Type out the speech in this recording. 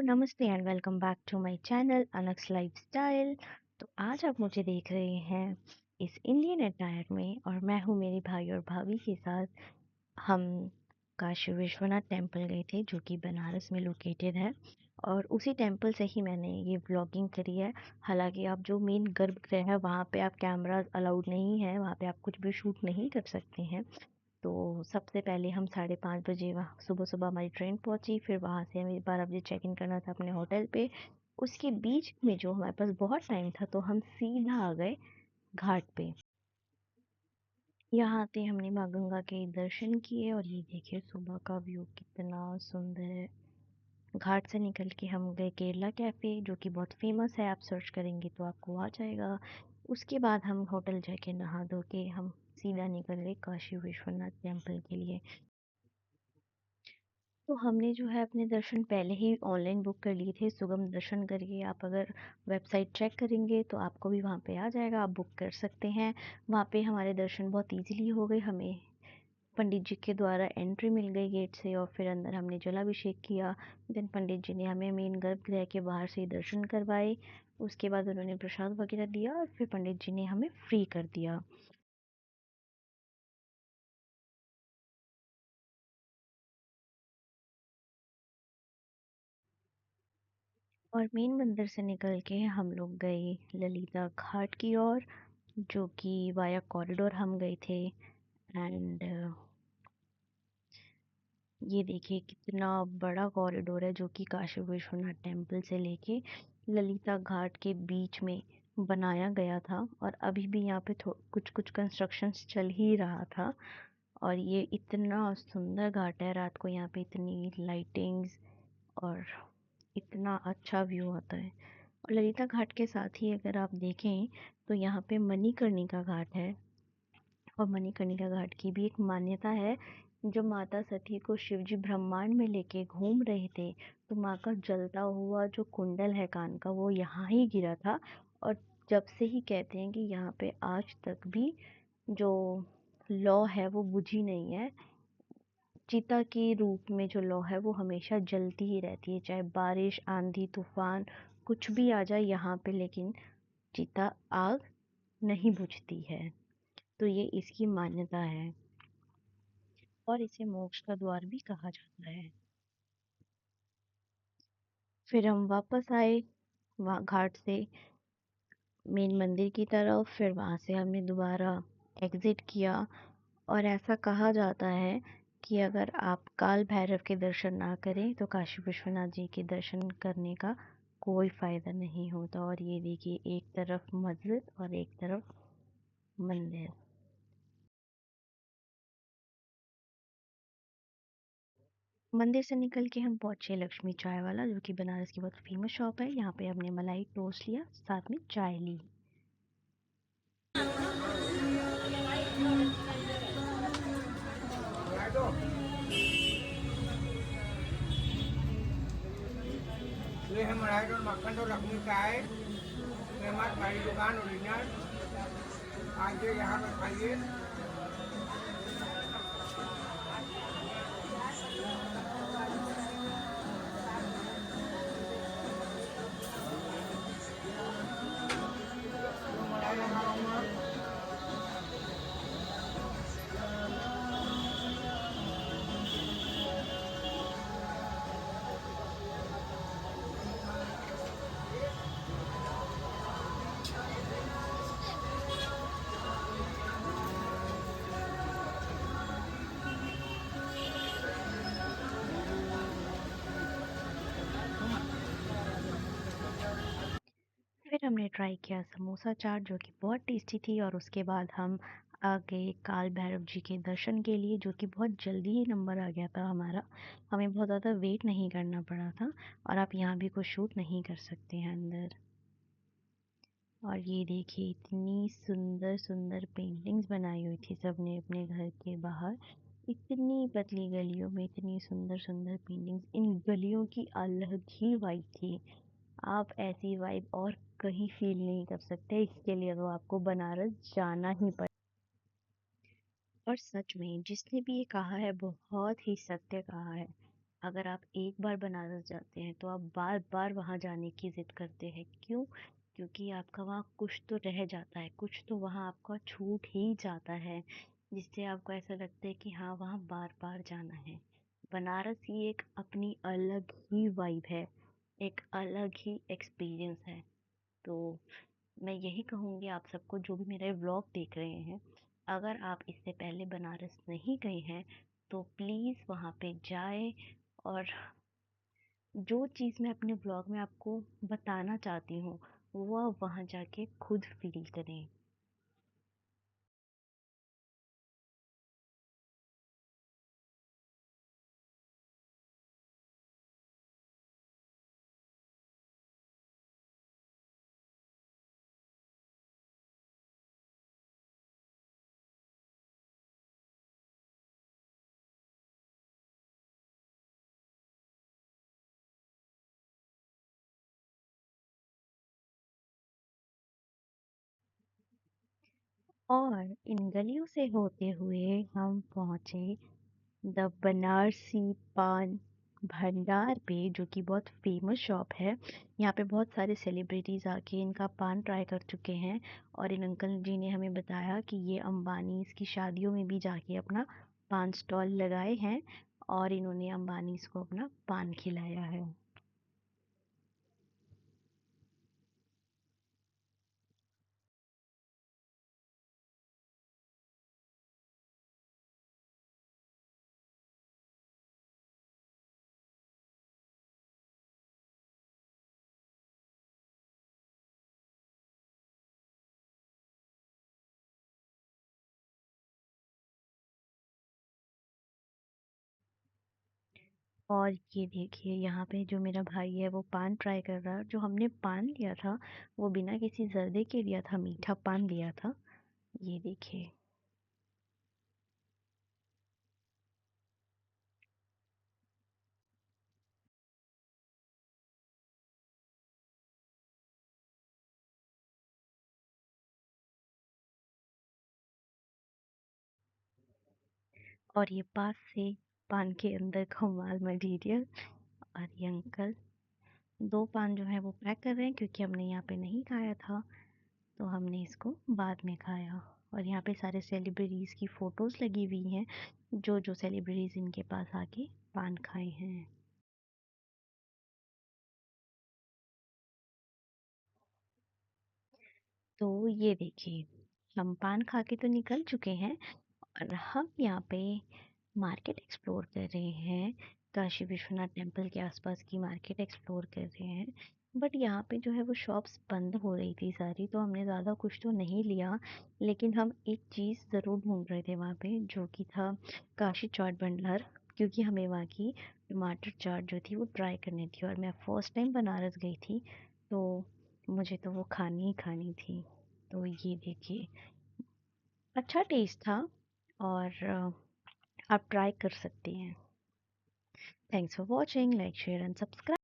नमस्ते and welcome back to my channel अनक्स lifestyle. तो आज आप मुझे देख रहे हैं इस इंडियन अटायर में और मैं हूँ मेरे भाई और भाभी के साथ। हम काशी विश्वनाथ टेम्पल गए थे जो कि बनारस में लोकेटेड है और उसी टेम्पल से ही मैंने ये व्लॉगिंग करी है। हालांकि आप जो मेन गर्भगृह है वहाँ पे आप कैमराज अलाउड नहीं है, वहाँ पे आप कुछ भी शूट नहीं कर सकते हैं। तो सबसे पहले हम 5:30 बजे वहाँ सुबह सुबह हमारी ट्रेन पहुंची, फिर वहाँ से हमें 12 बजे चेक इन करना था अपने होटल पे। उसके बीच में जो हमारे पास बहुत टाइम था तो हम सीधा आ गए घाट पे। यहाँ आते हमने माँ गंगा के दर्शन किए और ये देखिए सुबह का व्यू कितना सुंदर है। घाट से निकल के हम गए केरला कैफ़े जो कि बहुत फेमस है, आप सर्च करेंगे तो आपको आ जाएगा। उसके बाद हम होटल जाके नहा धो के हम सीधा निकल गए काशी विश्वनाथ टेम्पल के लिए। तो हमने जो है अपने दर्शन पहले ही ऑनलाइन बुक कर लिए थे, सुगम दर्शन करके। आप अगर वेबसाइट चेक करेंगे तो आपको भी वहाँ पे आ जाएगा, आप बुक कर सकते हैं। वहाँ पे हमारे दर्शन बहुत इजीली हो गए, हमें पंडित जी के द्वारा एंट्री मिल गई गेट से और फिर अंदर हमने जलाभिषेक किया। देन पंडित जी ने हमें मेन गर्भगृह के बाहर से ही दर्शन करवाए। उसके बाद उन्होंने प्रसाद वगैरह दिया और फिर पंडित जी ने हमें फ्री कर दिया। और मेन मंदिर से निकल के हम लोग गए ललिता घाट की ओर, जो कि वाया कॉरिडोर हम गए थे। एंड ये देखिए कितना बड़ा कॉरिडोर है जो कि काशी विश्वनाथ टेम्पल से लेके ललिता घाट के बीच में बनाया गया था। और अभी भी यहाँ पे कुछ कुछ कंस्ट्रक्शंस चल ही रहा था। और ये इतना सुंदर घाट है, रात को यहाँ पे इतनी लाइटिंग्स और इतना अच्छा व्यू आता है। और ललिता घाट के साथ ही अगर आप देखें तो यहाँ पे मणिकर्णिका घाट है। और मणिकर्णिका घाट की भी एक मान्यता है। जब माता सती को शिवजी ब्रह्मांड में लेके घूम रहे थे तो माँ का जलता हुआ जो कुंडल है कान का वो यहाँ ही गिरा था। और जब से ही कहते हैं कि यहाँ पे आज तक भी जो लौ है वो बुझी नहीं है। चिता के रूप में जो लौ है वो हमेशा जलती ही रहती है, चाहे बारिश आंधी तूफान कुछ भी आ जाए यहाँ पे, लेकिन चिता आग नहीं बुझती है। तो ये इसकी मान्यता है और इसे मोक्ष का द्वार भी कहा जाता है। फिर हम वापस आए वहाँ घाट से मेन मंदिर की तरफ, फिर वहाँ से हमने दोबारा एग्जिट किया। और ऐसा कहा जाता है कि अगर आप काल भैरव के दर्शन ना करें तो काशी विश्वनाथ जी के दर्शन करने का कोई फायदा नहीं होता। और ये देखिए एक तरफ मस्जिद और एक तरफ मंदिर। मंदिर से निकल के हम पहुंचे लक्ष्मी चाय वाला जो कि बनारस की बहुत फेमस शॉप है। यहाँ पे हमने मलाई टोस्ट लिया, साथ में चाय ली। ये है मलाई और मक्खन और लखनऊ चाय, फेमस हमारी दुकान ओरिजिनल। आइए यहाँ पर खाइए। तो मलाई लगा रहा हूँ। फिर हमने ट्राई किया समोसा चाट जो कि बहुत टेस्टी थी और उसके बाद हम आ गए काल भैरव जी के दर्शन के लिए, जो कि बहुत जल्दी ही नंबर आ गया था हमारा। हमें बहुत ज़्यादा वेट नहीं करना पड़ा था और आप यहाँ भी कुछ शूट नहीं कर सकते हैं अंदर। और ये देखिए इतनी सुंदर सुंदर पेंटिंग्स बनाई हुई थी सबने अपने घर के बाहर। इतनी पतली गलियों में इतनी सुंदर सुंदर पेंटिंग्स, इन गलियों की अलग ही वाइब थी। आप ऐसी वाइब और कहीं फील नहीं कर सकते, इसके लिए तो आपको बनारस जाना ही पड़ेगा। और सच में जिसने भी ये कहा है बहुत ही सत्य कहा है। अगर आप एक बार बनारस जाते हैं तो आप बार-बार वहाँ जाने की ज़िद करते हैं। क्यों? क्योंकि आपका वहाँ कुछ तो रह जाता है, कुछ तो वहाँ आपका छूट ही जाता है, जिससे आपको ऐसा लगता है कि हाँ, वहाँ बार-बार जाना है। बनारस ही एक अपनी अलग ही वाइब है, एक अलग ही एक्सपीरियंस है। तो मैं यही कहूँगी आप सबको जो भी मेरा ये व्लॉग देख रहे हैं, अगर आप इससे पहले बनारस नहीं गए हैं, तो प्लीज़ वहाँ पे जाएँ और जो चीज़ मैं अपने व्लॉग में आपको बताना चाहती हूँ, वो आप वहाँ जाके खुद फ़ील करें। और इन गलियों से होते हुए हम पहुँचे द बनारसी पान भंडार पे, जो कि बहुत फेमस शॉप है। यहाँ पे बहुत सारे सेलिब्रिटीज़ आके इनका पान ट्राई कर चुके हैं और इन अंकल जी ने हमें बताया कि ये अंबानीज़ की शादियों में भी जाके अपना पान स्टॉल लगाए हैं और इन्होंने अंबानीज़ को अपना पान खिलाया है। और ये देखिए यहाँ पे जो मेरा भाई है वो पान ट्राई कर रहा है। जो हमने पान लिया था वो बिना किसी जर्दे के लिया था, मीठा पान लिया था। ये देखिए। और ये पास से पान के अंदर का माल मटेरियल। और ये अंकल दो पान जो है वो पैक कर रहे हैं क्योंकि हमने यहाँ पे नहीं खाया था, तो हमने इसको बाद में खाया। और यहाँ पे सारे सेलिब्रिटीज़ की फ़ोटोज़ लगी हुई हैं, जो जो सेलिब्रिटीज़ इनके पास आके पान खाए हैं। तो ये देखिए, हम पान खा के तो निकल चुके हैं और हम यहाँ पे मार्केट एक्सप्लोर कर रहे हैं। काशी विश्वनाथ टेम्पल के आसपास की मार्केट एक्सप्लोर कर रहे हैं। बट यहाँ पे जो है वो शॉप्स बंद हो रही थी सारी, तो हमने ज़्यादा कुछ तो नहीं लिया। लेकिन हम एक चीज़ ज़रूर ढूंढ रहे थे वहाँ पे, जो कि था काशी चाट भंडार, क्योंकि हमें वहाँ की टमाटर चाट जो थी वो ट्राई करनी थी और मैं फ़र्स्ट टाइम बनारस गई थी, तो मुझे तो वो खानी ही खानी थी। तो ये देखिए, अच्छा टेस्ट था और आप ट्राई कर सकती हैं। Thanks for watching, like share and subscribe.